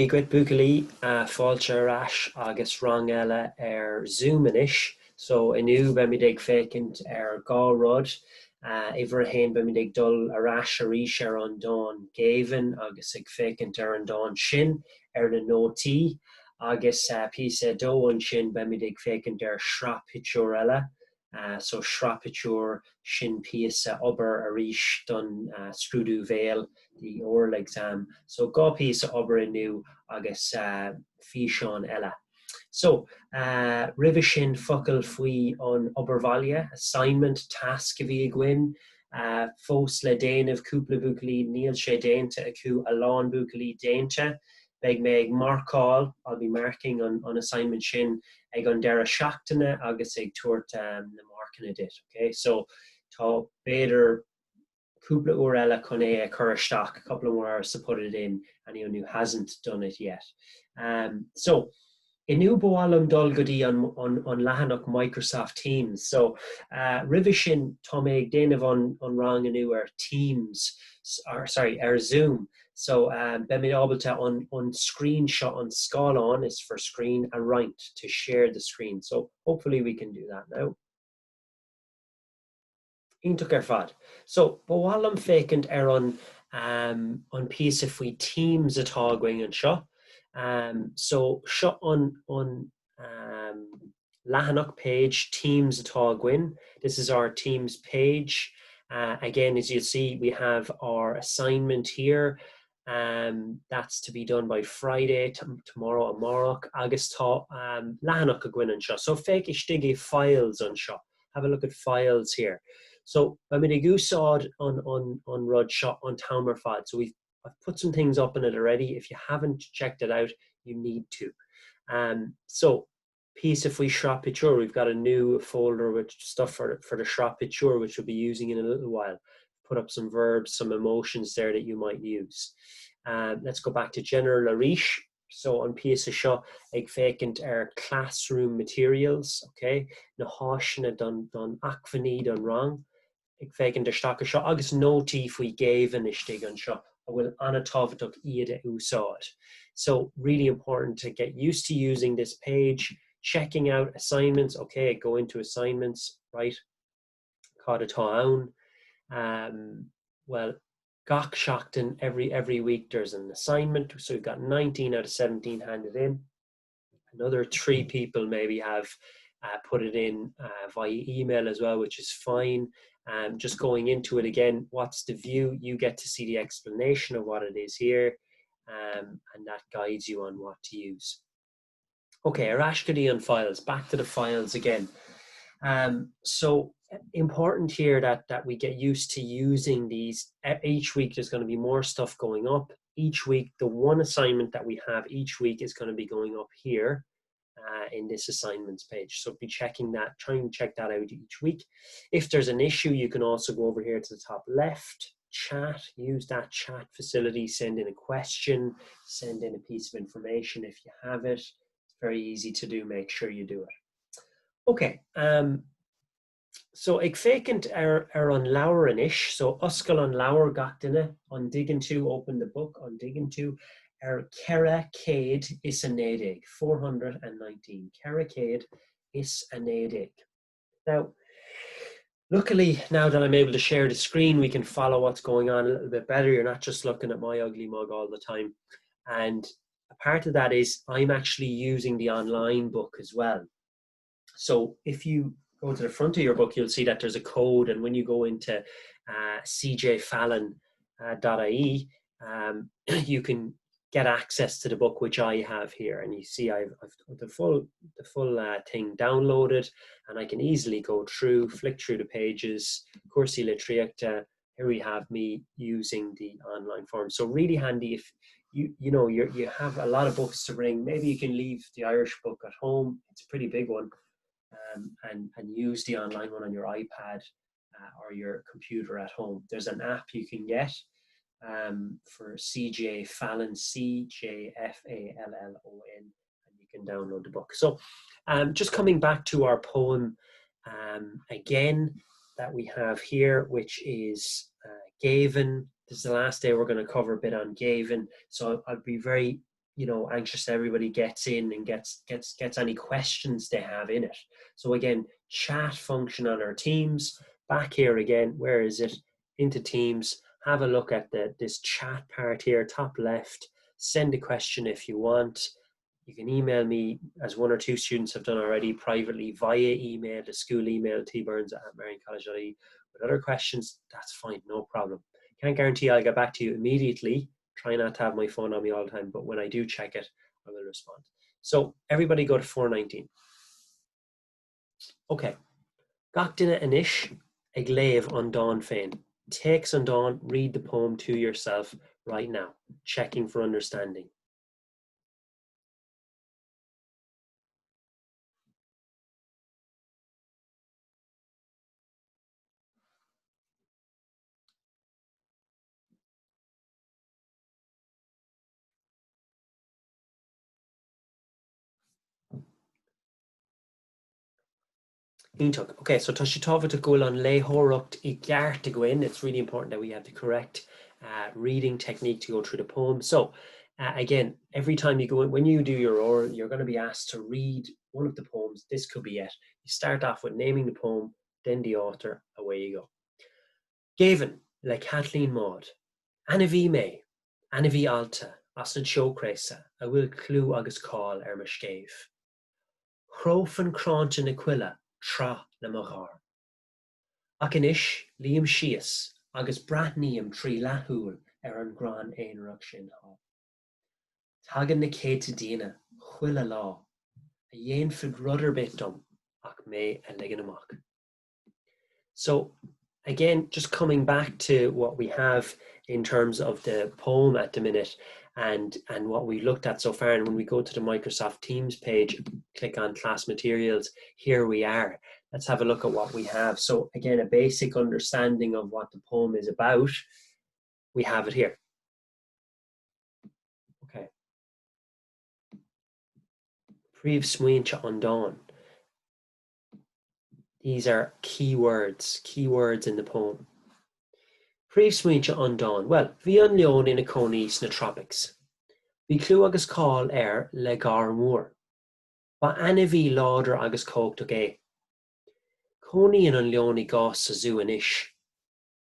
Igwit Bugali fáilte arás agus rang eile Zoom-inis, so iniu be mi ag fécint gá rud ihar a héin be mi ag dul arás arís an dáin Gaeilge agus ag fécint an dáin sin na nótaí agus píosa dó an sin be mi ag fécint shrap-pictiúr eile. So shrap-pictiúr sin píosa obair arís don scrúdú véal the oral exam. So gá píosa obair iniu agus físeán eile. So ribh sin focail faoi an obairbhaile, assignment, task a bhí ag gcuin, fós le déanamh cúpla buachaillí níl sé déanta acu a lán buachaillí déanta. Beg me ag marcáil, I'll be marking on assignment sin ag an deire seachtaine agus ag tuairt na marcanna dit. Okay, so tá beidir cúpla uair eile chun é chur isteach, a couple of more hours to put it in, and who hasn't done it yet. So iniu bhálam dul go dtí an leathanach Microsoft Teams. So ribh sin tá mé ag déanamh an rang iniu Teams, Zoom. So be mé ábalta on screenshot on scáilán is for screen and right to share the screen. So hopefully we can do that now. Ionach fad. So bhálam fécint an piece of faoi Teams atá going an seo. So seo on leathanach page Teams atá going. This is our Teams page. Again, as you see, we have our assignment here. That's to be done by Friday, tomorrow, amárach, agus tá leathanach a gcuin an seo. So féic istigh files an seo. Have a look at files here. So I'm going to úsáid on rud shot on Tower fad. So I've put some things up in it already. If you haven't checked it out, you need to. So piece of shrap-pictiúr, we've got a new folder with stuff for the shrap-pictiúr, which we'll be using in a little while. Put up some verbs, some emotions there that you might use. Let's go back to general arís. So on piece of seo ag fécint classroom materials, okay? Na háisina don acmhaní don rang. Ag fécint isteach seo agus nótaí faoi Gaeilge istigh an seo a bhfuil anatábhachtach iad a úsáid. So really important to get used to using this page, checking out assignments. Okay, go into assignments, right? Cad atá ann. Well, gach seachtain every week there's an assignment. So we've got 19 out of 17 handed in. Another 3 people maybe have put it in via email as well, which is fine. Just going into it again, what's the view? You get to see the explanation of what it is here, and that guides you on what to use. Okay, arashkadi on files. Back to the files again. So important here that we get used to using these. Each week there's going to be more stuff going up. Each week, the one assignment that we have each week is going to be going up here in this assignments page. So be checking that, try and check that out each week. If there's an issue, you can also go over here to the top left, chat, use that chat facility, send in a question, send in a piece of information if you have it. It's very easy to do, make sure you do it. Okay, so ag fécint an leabhar inis, so oscail an leabhar gach duine, on digging to, open the book, on digging to, Cera Cade is a nédig, 419. Cera Cade is a nédig. Now, luckily, now that I'm able to share the screen, we can follow what's going on a little bit better. You're not just looking at my ugly mug all the time. And a part of that is I'm actually using the online book as well. So if you go to the front of your book, you'll see that there's a code. And when you go into cjfallon.ie, you can get access to the book, which I have here. And you see I've the full thing downloaded, and I can easily go through, flick through the pages. Cuasaí le tríochta. Here we have me using the online form. So really handy if you have a lot of books to bring. Maybe you can leave the Irish book at home. It's a pretty big one. And use the online one on your iPad or your computer at home. There's an app you can get for CJ Fallon, CJFALLON, and you can download the book. So just coming back to our poem again that we have here, which is Gaeilge. This is the last day we're going to cover a bit on Gaeilge. So I'll be very anxious everybody gets in and gets any questions they have in it. So again, chat function on our Teams. Back here again, where is it? Into Teams. Have a look at this chat part here, top left. Send a question if you want. You can email me, as one or two students have done already, privately via email, the school email, tburns@mariancollege.ie. With other questions, that's fine, no problem. Can't guarantee I'll get back to you immediately. Try not to have my phone on me all the time, but when I do check it, I will respond. So everybody go to 419. Okay. Gach duine inis ag léamh an Dawn féin. Takes on Dawn, read the poem to yourself right now, checking for understanding. Okay, so tá sé tábhairte gúil an léthóireacht I gceart a go in. It's really important that we have the correct reading technique to go through the poem. So again, every time you go in, when you do your oral, you're going to be asked to read one of the poems. This could be it. You start off with naming the poem, then the author, away you go. Gavin, le Kathleen Maud, Anna bhí mé, Anna bhí alta, as na seocréasa, a bhfuil clú agus cáil ar mar scéibh. Chrófan cránta na cuile tra na mar. Ach inis, líam síos, agus braithníam trí lethúil ar an grán éonrach sin há. Tagan na céite dína, chuile lá, a dhéanfid rudder bit dom, ach mé a ligean amach. So again, just coming back to what we have in terms of the poem at the minute and what we looked at so far, and when we go to the Microsoft Teams page, click on class materials, here we are. Let's have a look at what we have. So again, a basic understanding of what the poem is about, we have it here. Okay. Príomh smaointe an Dawn. These are keywords in the poem. Príomh smaointe an Dawn. Well, bhí an leon ina cónaí na tropics. Bhí clú agus cáil le gar mór. Ba Anna bhí láidir agus cógtach é. Cónaíonn an leon I gás sa zoo inis.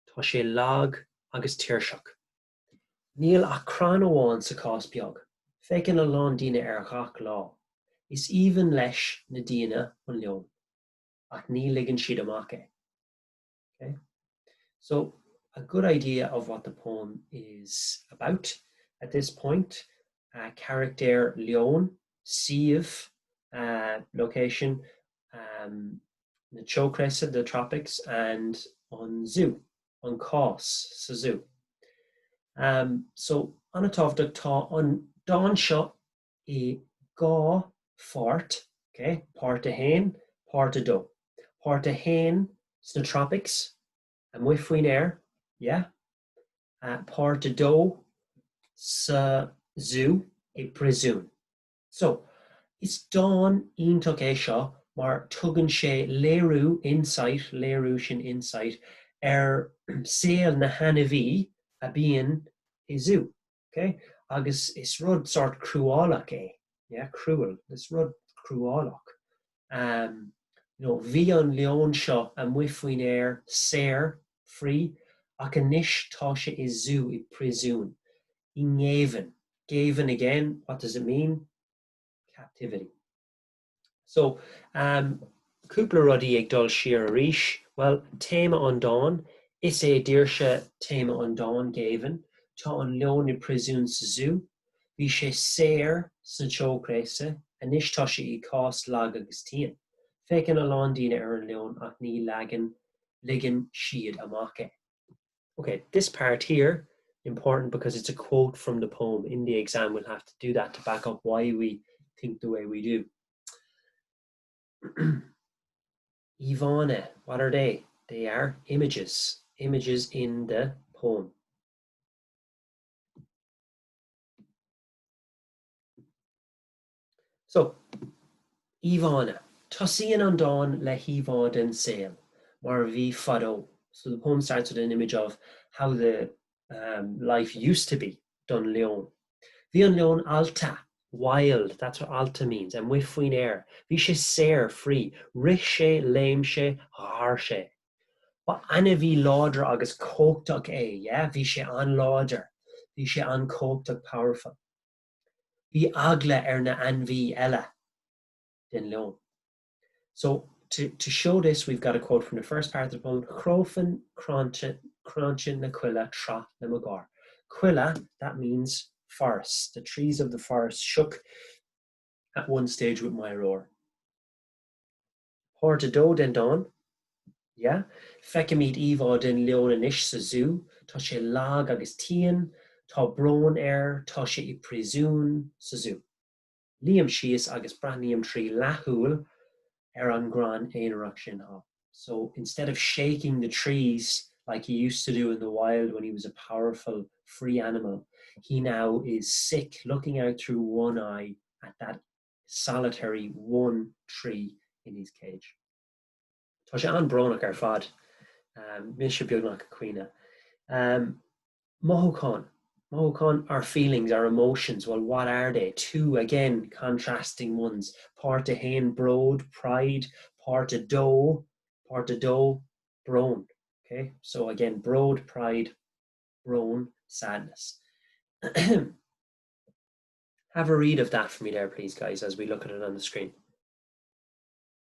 Tá sé lag agus tíirseach. Níl ach crán amháin sa cás beag. Fécinn a lán daoine ar gach lá. Is even leis na daoine an leon. Ach ní ligeann siad amach é. Okay? So a good idea of what the poem is about at this point. Character leon, sieve, location, na seocréasa, the tropics, and on zoo, on cás sa zoo. So an atábhachtach tá an Dawn seo I gá fort, okay, páirt a hain, páirt a dó. Páirt a hain sna tropics, and with faoin air, yeah. Páirt a dó sa zoo, I presume. So, is Dawn ionach é seo mar tugann sé léirú insight, léirú sin insight saol na Hannah bhí a bhíonn I zoo. Okay? Agus is rud sort cruálach é. Yeah, cruel. Is rud cruálach. Bhí an leon seo a muid faoin air saor, free, ach inis tá sé I zoo, I presume. I ngéimhin. Gavin again, what does it mean? Captivity. So, cúpla rudaí ag dul siar a ríis. Well, téma an Dawn, is é díirse téma an Dawn Gavin. Tá an leon I presume sa zoo. Bhí sé saor san seocréasa, inis tá sé I cás lag agus tíon. Fécinn a lán daoine ar an leon ach ní ligeann siad amach é. Okay, this part here, important because it's a quote from the poem. In the exam, we'll have to do that to back up why we think the way we do. Ivana, what are they? They are images in the poem. So, Ivana, Tosaíonn an Dawn le híomhád an saol, mar bhí fadó. So the poem starts with an image of how the life used to be done leon. Bhí an leon alta, wild, that's what alta means, and with faoin air. Bhí sé saor free, ris sé, léim sé, thar sé. Ba ana bhí láidir agus cóchtach é, yeah? Bhí sé an láidir, bhí sé an cóchtach powerful. Bhí agla ar na anmhí eile den leon. So to show this, we've got a quote from the first part of the poem. Chrofin cranchin na quilla tra na magar. Quilla, that means forest. The trees of the forest shook at one stage with my roar. Horta do den don, yeah? Fecamid Eva den leon an ish sa zoo, tá sé lag agus tían, tá bron air, tá sé I presún sa zoo. Liam sias agus braniam tree lahul, an gran éireach sin ha. So instead of shaking the trees like he used to do in the wild when he was a powerful free animal, he now is sick, looking out through one eye at that solitary one tree in his cage. Tá sé an bronach ar fad, mis sé beagnach a cuine. Mohawkan, our feelings, our emotions, well, what are they? Two, again, contrasting ones. Part of hain, broad, pride. Part of do, brown. Okay, so again, broad, pride, brown, sadness. Have a read of that for me there, please, guys, as we look at it on the screen.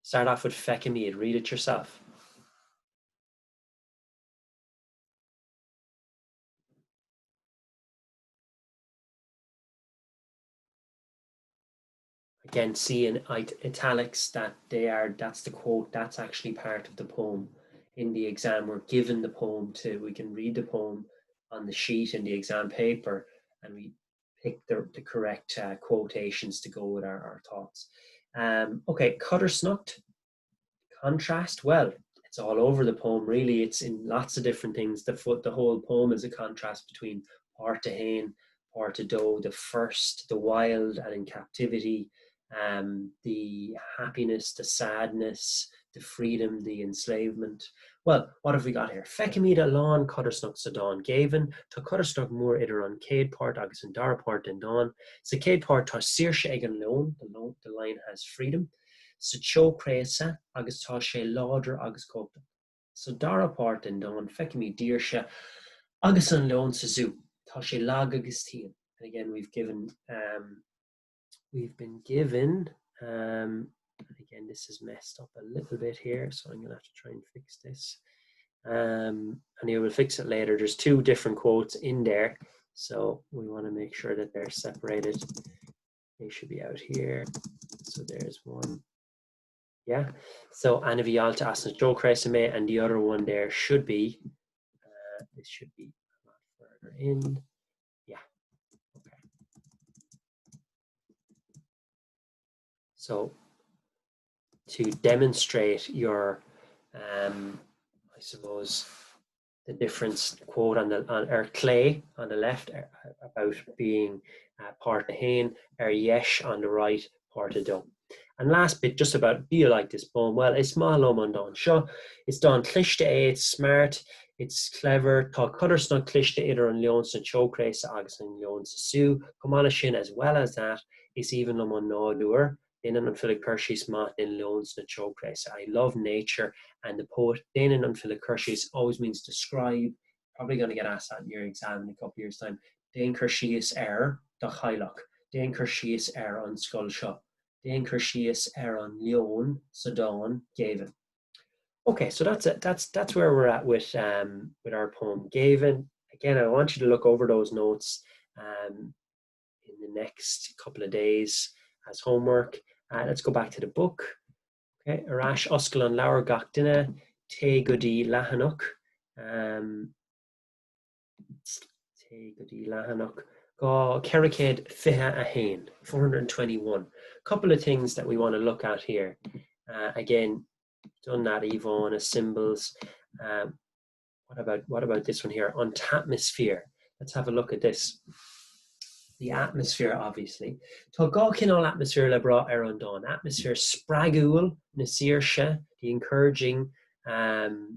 Start off with Fecamid. Read it yourself. Again, see in italics that that's the quote, that's actually part of the poem. In the exam, we're given the poem we can read the poem on the sheet in the exam paper, and we pick the correct quotations to go with our thoughts. Okay, Cutter Snucht, contrast, well, it's all over the poem, really. It's in lots of different things. The whole poem is a contrast between Páirte Hain, Páirte Dó, the first, the wild and in captivity, the happiness, the sadness, the freedom, the enslavement. Well, what have we got here? Fecamid a lán Cuttersnug sa Dawn Gavin, tá Cuttersnug mór idir an céad part agus an dara part den Dawn. Sa céad part tá saoirse ag an leon, the lion has freedom. Sa teo créasa agus tá sé láidir agus cópta. So dara part den Dawn, Fecamid díirse agus an leon sa zoo, tá sé lag agus tían. And again, we've been given, and again, this is messed up a little bit here, so I'm going to have to try and fix this. And you will fix it later. There's two different quotes in there, so we want to make sure that they're separated. They should be out here. So there's one. Yeah. So Anna Vialta Asna Joe Cresame, and the other one there should be, this should be a lot further in. Yeah. Okay. So to demonstrate your, I suppose, the difference quote on our clay on the left about being Páirte Hain, yesh on the right, Páirte Dó. And last bit, just about, do you like this poem? Well, it's Malom on Don Shaw. It's Don Clishte, it's smart, it's clever. Tá Cuttersnug Clishte idir an leon san Chocrace agus an leon sa Sue. Comana sin, as well as that, it's even on Náúr. In an Philip Kershey's mat in Loans na Chocrace. I love nature, and the poet Danon and Philip Kershey's always means describe. Probably going to get asked that in your exam in a couple of years' time. Dain Kershey's da Chailach. Dain Kershey's on Skull Shop. Dain Kershey's on Leon Sadan Gavin. Okay, so that's it. That's where we're at with our poem Gavin. Again, I want you to look over those notes in the next couple of days as homework. Let's go back to the book. Okay, Arash Oscal an Laur Gachdina, Te Gudi Lahanuk. Te Gudi Lahanuk. Go Keriked Fiha Ahain, 421. Couple of things that we want to look at here. Again, done that Yvonne as symbols. What about this one here? On atmosphere. Let's have a look at this. The atmosphere, obviously. Tá gá cinál atmosphere le bra ar an Dawn. Atmosphere spragúil na saoirse, the encouraging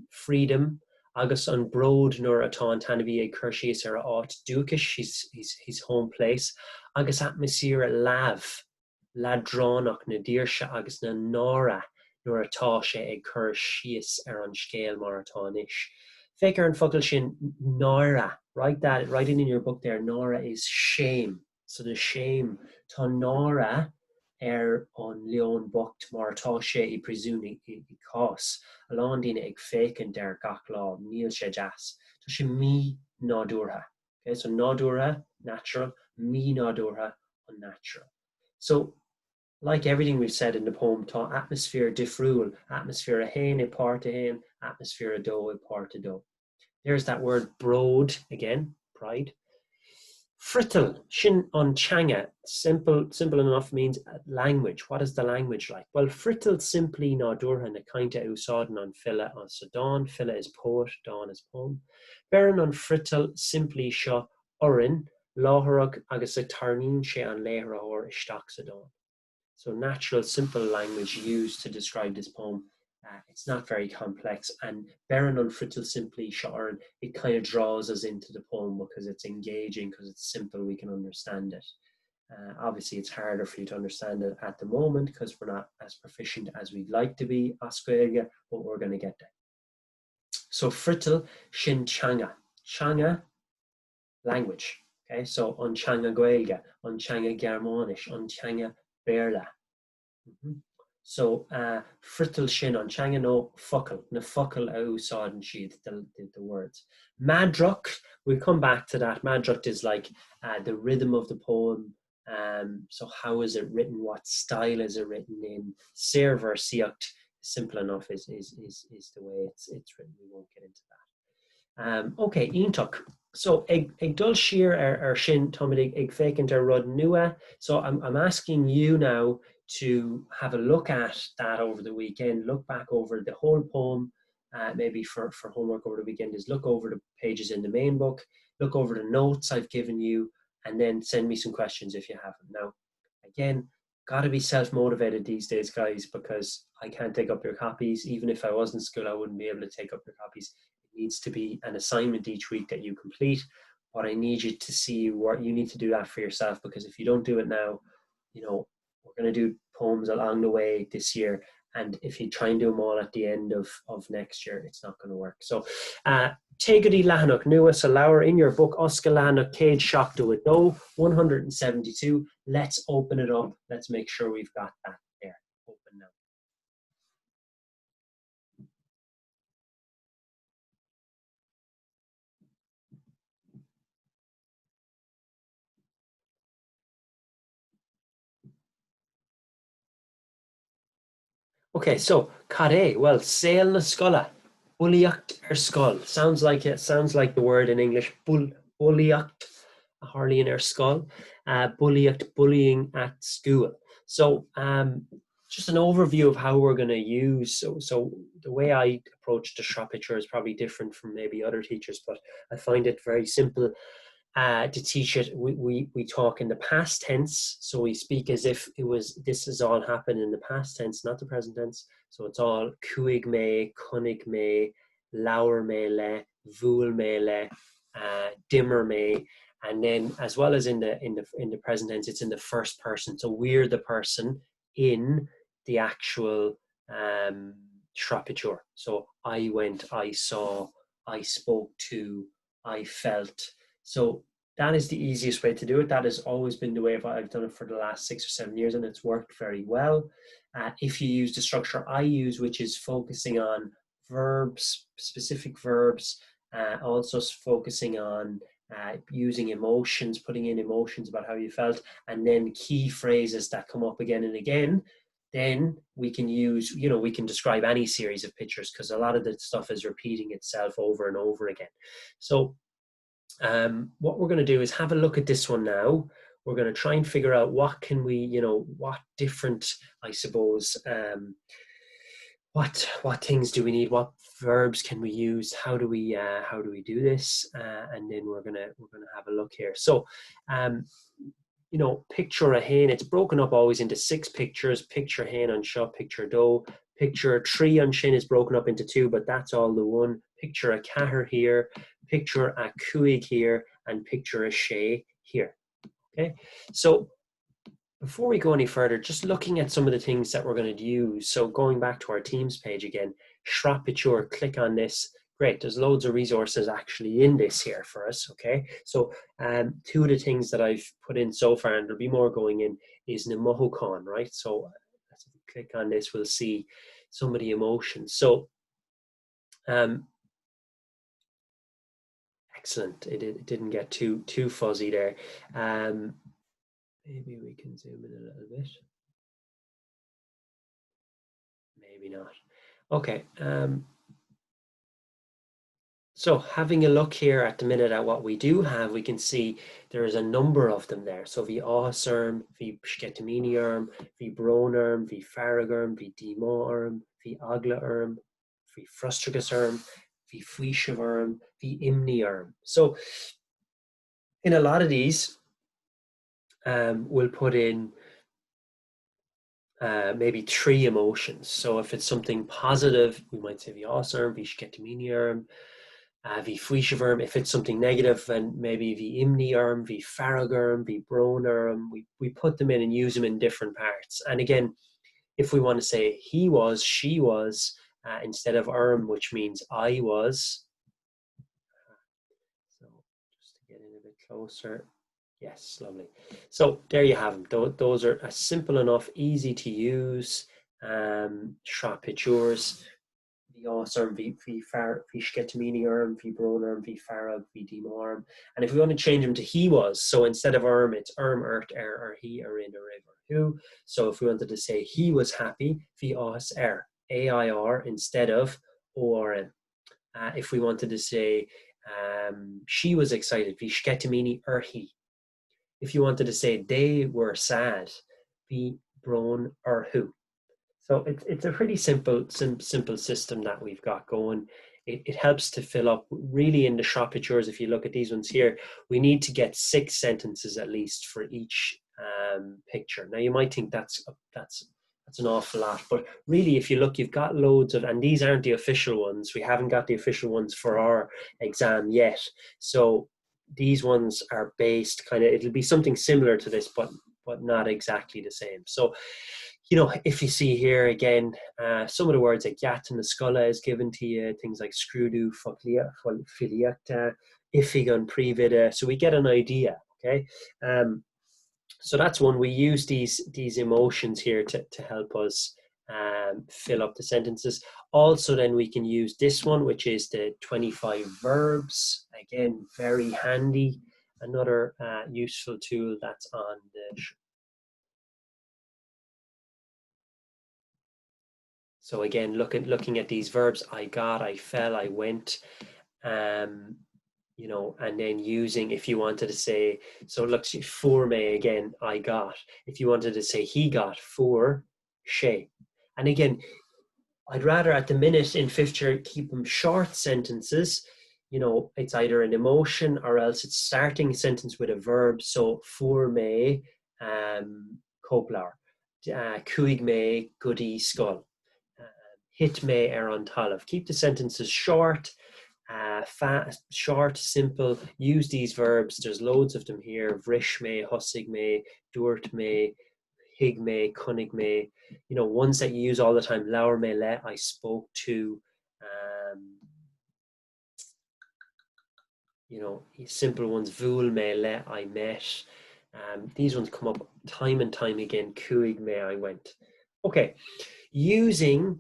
freedom, agus an brod nuair atá an tanna bhí ag chuirsíos ar áit dúchais his home place, agus atmosfér ladránach na díirse agus na nára nuair atá sé ag chur síos ar an scéal mar atá inis. Féicear an focail sin nára, write that right in your book there, nára is shame. So the shame, tá nára ar an leon bocht mar atá sé I presúni I cás. Alán dína ag fécinn der gach lá, níl sé deas. Tá sé mí nádúrtha. Okay, so nádúrtha, natural, mí nádúrtha, unnatural. So, like everything we've said in the poem, tá atmosphere difriúil, atmosphere a hain I part a hain, atmosphere a dó I part a dó. There's that word broad again, pride. Frittel, shin on changa, simple enough means language. What is the language like? Well, frittel simply nádúrtha na kainta úsáideann an fila an Sudan. Fila is poet, Dawn is poem. Beran on frittel simply seo orin, láthraach agus a tarnín sé an léithre or isteach Sudan. So natural, simple language used to describe this poem. It's not very complex, and Beran on frittel simply seo, it kind of draws us into the poem because it's engaging, because it's simple, we can understand it. Obviously, it's harder for you to understand it at the moment because we're not as proficient as we'd like to be as Gaeilge, but we're going to get there. So frittel sin changa. Changa, language. Okay, so on changa Gaeilge, on changa Germanish, on changa Berla. So frittel sin on changa no focail, na focail a úsáideann siad the words. Madrocht, we'll come back to that. Madrocht is like the rhythm of the poem. So how is it written? What style is it written in? Séir versiocht, simple enough is the way it's written. We won't get into that. Okay, iontoch. So ag dul siar ar sin Tommy ag fécinn ar rud nua. So I'm asking you now to have a look at that over the weekend. Look back over the whole poem. Maybe for homework over the weekend is look over the pages in the main book. Look over the notes I've given you, and then send me some questions if you have them. Now, again, gotta be self-motivated these days, guys, because I can't take up your copies. Even if I was in school, I wouldn't be able to take up your copies. It needs to be an assignment each week that you complete. But I need you to see what you need to do that for yourself, because if you don't do it now, you know, we're going to do poems along the way this year. And if you try and do them all at the end of next year, it's not going to work. So, Tegadi Lahanuk, nua sa Laura in your book, Oscar Lahanuk, Cage Shock to it. No, 172. Let's open it up. Let's make sure we've got that there. Open now. Okay, so Kare, well, sail na scola, bulliacht skull. Sounds like the word in English, bulliacht, Harley in skull, bulliacht, bullying at school. So just an overview of how we're going to use. So the way I approach the shop picture is probably different from maybe other teachers, but I find it very simple. To teach it, we talk in the past tense, so we speak as if this has all happened in the past tense, not the present tense. So it's all cuig me, cunnig me, lawer me le, vul me le, dimmer me, and then as well as in the present tense, it's in the first person. So we're the person in the actual shrapiture. So I went, I saw, I spoke to, I felt. So that is the easiest way to do it. That has always been the way I've done it for the last 6 or 7 years, and it's worked very well. If you use the structure I use, which is focusing on verbs, specific verbs, also focusing on using emotions, putting in emotions about how you felt, and then key phrases that come up again and again, then we can use, we can describe any series of pictures, because a lot of the stuff is repeating itself over and over again. So what we're going to do is have a look at this one now. We're going to try and figure out what can we, what different, I suppose, what things do we need? What verbs can we use? How do we do this? And then we're gonna have a look here. So, picture a hen. It's broken up always into 6 pictures. Picture hen on shop, picture dough. Picture tree on shin is broken up into 2, but that's all the one. picture a cather here, picture a cuig here, and picture a shay here. Okay, so before we go any further, just looking at some of the things that we're going to use. So going back to our Teams page again, Shrapiture, click on this. Great, there's loads of resources actually in this here for us, okay? So two of the things that I've put in so far, and there'll be more going in, is Namohucon, right? So let's click on this, we'll see some of the emotions. So excellent, it didn't get too fuzzy there. Maybe we can zoom in a little bit. Maybe not. Okay. So having a look here at the minute at what we do have, we can see there is a number of them there. So vi áhasarm, vi sketaminiarm, vi bronarm, vi faragurm, vi dimaarm, vi aglaarm, vi frustragasarm, vi fuishavarm, vi imniarm. So in a lot of these, we'll put in maybe three emotions. So if it's something positive, we might say vi áhasarm, vi sketaminiarm, vi fuishavarm. If it's something negative, and maybe vi imniarm, vi faragurm, vi bronarm, we put them in and use them in different parts. And again, if we want to say he was, she was, instead of erm, which means I was. So just to get in a bit closer. Yes, lovely. So there you have them. Those are simple enough, easy to use shot pictures. Vi áhasarm, vi sketaminiarm, vi bronarm, vi farag, vi dimarm. And if we want to change them to he was, so instead of erm, it's erm, ert, er, or he, or in, or ever, who. So if we wanted to say he was happy, vi áhas er, AIR instead of ORM. If we wanted to say she was excited, vi sketamini er he. If you wanted to say they were sad, vi bron er who. So it's a pretty simple system that we've got going. It helps to fill up really in the Shropitures. If you look at these ones here, we need to get 6 sentences at least for each picture. Now you might think that's an awful lot, but really if you look, you've got loads of, and these aren't the official ones. We haven't got the official ones for our exam yet. So these ones are based kind of, it'll be something similar to this, but not exactly the same. So if you see here again, some of the words like yat and the scola is given to you, things like screwdo, filiacta, ifigan, privida. So we get an idea, okay? So that's one. We use these emotions here to help us fill up the sentences. Also, then we can use this one, which is the 25 verbs. Again, very handy. Another useful tool that's on the So again, looking at these verbs, I got, I fell, I went, and then using, if you wanted to say, so look, for me again, I got. If you wanted to say he got, for she. And again, I'd rather at the minute in fifth year keep them short sentences. It's either an emotion or else it's starting a sentence with a verb. So for me, coplar, cuig me, goody skull. Hit me on talav. Keep the sentences short, short, simple. Use these verbs. There's loads of them here. Vrish me, husig me, durt me, hig me, kunnig me. Ones that you use all the time. Laur me le, I spoke to. Simple ones. Vul me le, I met. These ones come up time and time again. Kuig me, I went. Okay, using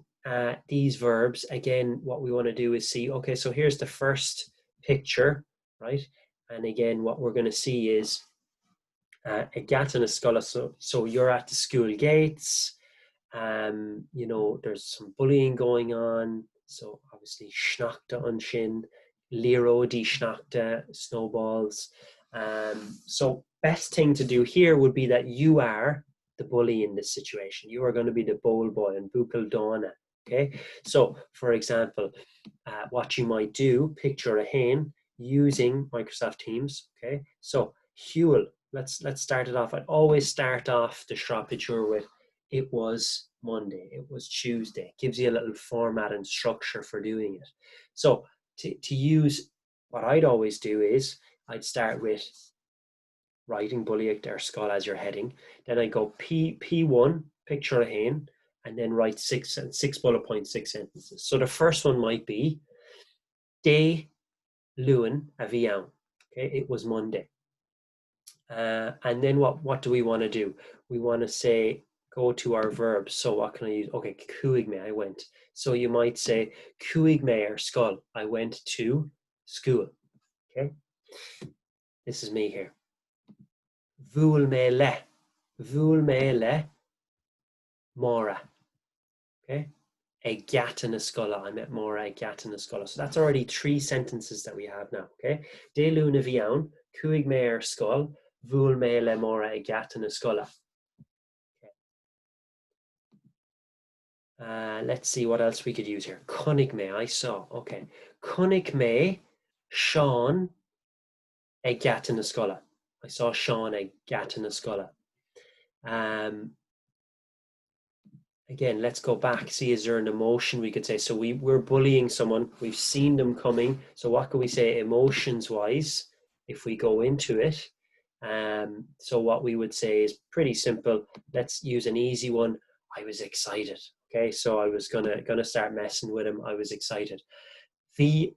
these verbs, again, what we want to do is see, okay, so here's the first picture, right? And again, what we're going to see is a gat and a scholar. So you're at the school gates. There's some bullying going on. So obviously, schnackta on shin, liro di schnackta, snowballs. So best thing to do here would be that you are the bully in this situation. You are going to be the bowl boy and bukel donna. Okay, so for example, what you might do, picture a hen using Microsoft Teams. Okay, so Huel, let's start it off. I'd always start off the Shra picture with it was Monday, it was Tuesday. It gives you a little format and structure for doing it. So to use, what I'd always do is I'd start with writing Bhliain or Skull as your heading. Then I go P1, picture a hen, and then write six bullet points, 6 sentences. So the first one might be Day Luan a Vian. Okay, it was Monday. And then what do we want to do? We want to say, go to our verbs. So what can I use? Okay, cuig me, I went. So you might say, cuig me or Skull, I went to school. Okay, this is me here. Vúl me le, mora. Okay, a gat in a scola. I met mora, a gat in a scola. So that's already 3 sentences that we have now. Okay, de luna viaun, cuig me ar skull, vúl me le mora, a gat in a scola. Let's see what else we could use here. Cunnig me, I saw. Okay. Cunnig me, Sean, a gat in a scola. I saw Sean, a gat in a scola. Again, let's go back. See, is there an emotion we could say? So we're bullying someone. We've seen them coming. So what can we say emotions-wise if we go into it? So what we would say is pretty simple. Let's use an easy one. I was excited. Okay, so I was gonna start messing with him. I was excited. V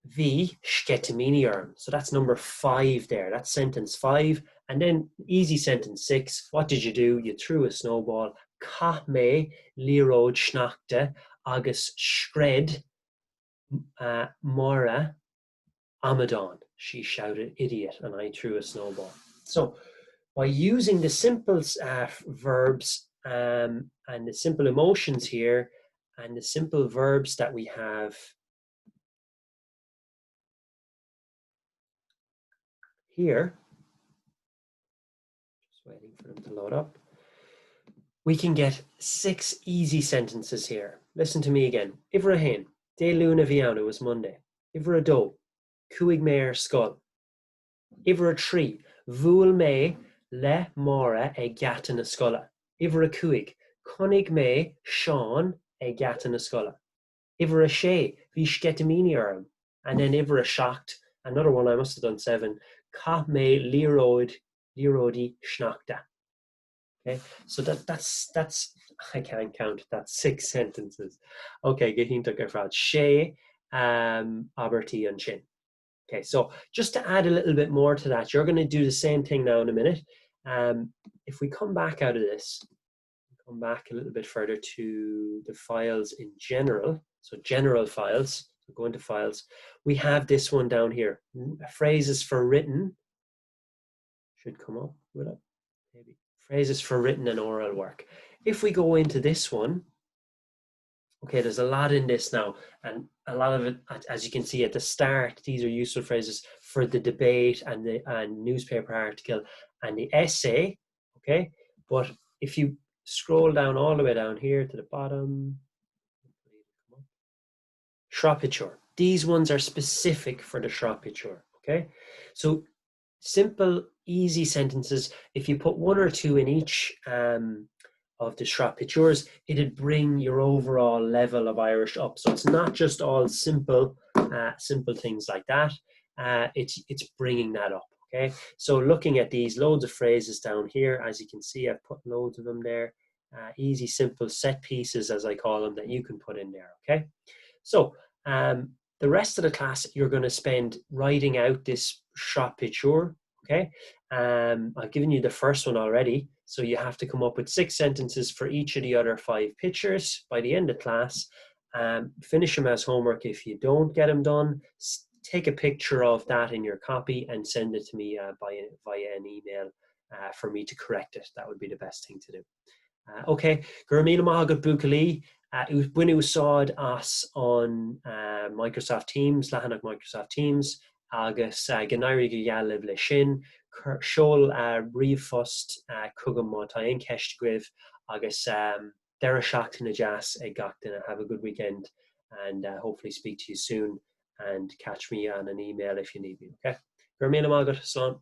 Sketaminiarm. So that's number 5 there. That's sentence 5. And then easy sentence 6. What did you do? You threw a snowball. Ca me lirod schnachte agus shred mora Amadon. She shouted, idiot, and I threw a snowball. So by using the simple verbs and the simple emotions here and the simple verbs that we have here, just waiting for them to load up, we can get 6 easy sentences here. Listen to me again. Ifra hen, de luna viana was Monday. Ifra do, cuig me ar skull. Ifra tree, vúl me le mora e gat in a scola. Ifra cuig, connig me Sean e gat in a scola. Ifra she, vi sketamini arm. And then Ifra shocked, another one I must have done 7, ca me lirodi schnachta. Okay, so that's I can't count. That's 6 sentences. Okay, gehin to gefrad she Aberti and Chin. Okay, so just to add a little bit more to that, you're going to do the same thing now in a minute. If we come back out of this, come back a little bit further to the files in general. So general files. So go into files. We have this one down here. Phrases for written should come up with it. Maybe phrases for written and oral work. If we go into this one, okay, there's a lot in this now, and a lot of it, as you can see at the start, these are useful phrases for the debate and the newspaper article and the essay, okay? But if you scroll down all the way down here to the bottom, Shropshire. These ones are specific for the Shropshire, okay? So simple, easy sentences. If you put 1 or 2 in each of the Shropshires, it'd bring your overall level of Irish up. So it's not just all simple things like that. It's bringing that up. Okay. So looking at these, loads of phrases down here, as you can see, I've put loads of them there. Easy, simple set pieces, as I call them, that you can put in there. Okay. So the rest of the class, you're going to spend writing out this Shropshire. Okay. I've given you the first one already. So you have to come up with 6 sentences for each of the other 5 pictures by the end of class. Finish them as homework. If you don't get them done, take a picture of that in your copy and send it to me via an email for me to correct it. That would be the best thing to do. Okay, Gurmina Mahagat Bukali, when you saw us on Microsoft Teams, Lahanach Microsoft Teams, agus Ganairi Gaeilge le sin, Shol Rifust Kugam Motain Keshtigriv, agus Dara Shakti Najas Egaktin. Have a good weekend and hopefully speak to you soon and catch me on an email if you need me. Okay, Gurmina Mahagat, Salam.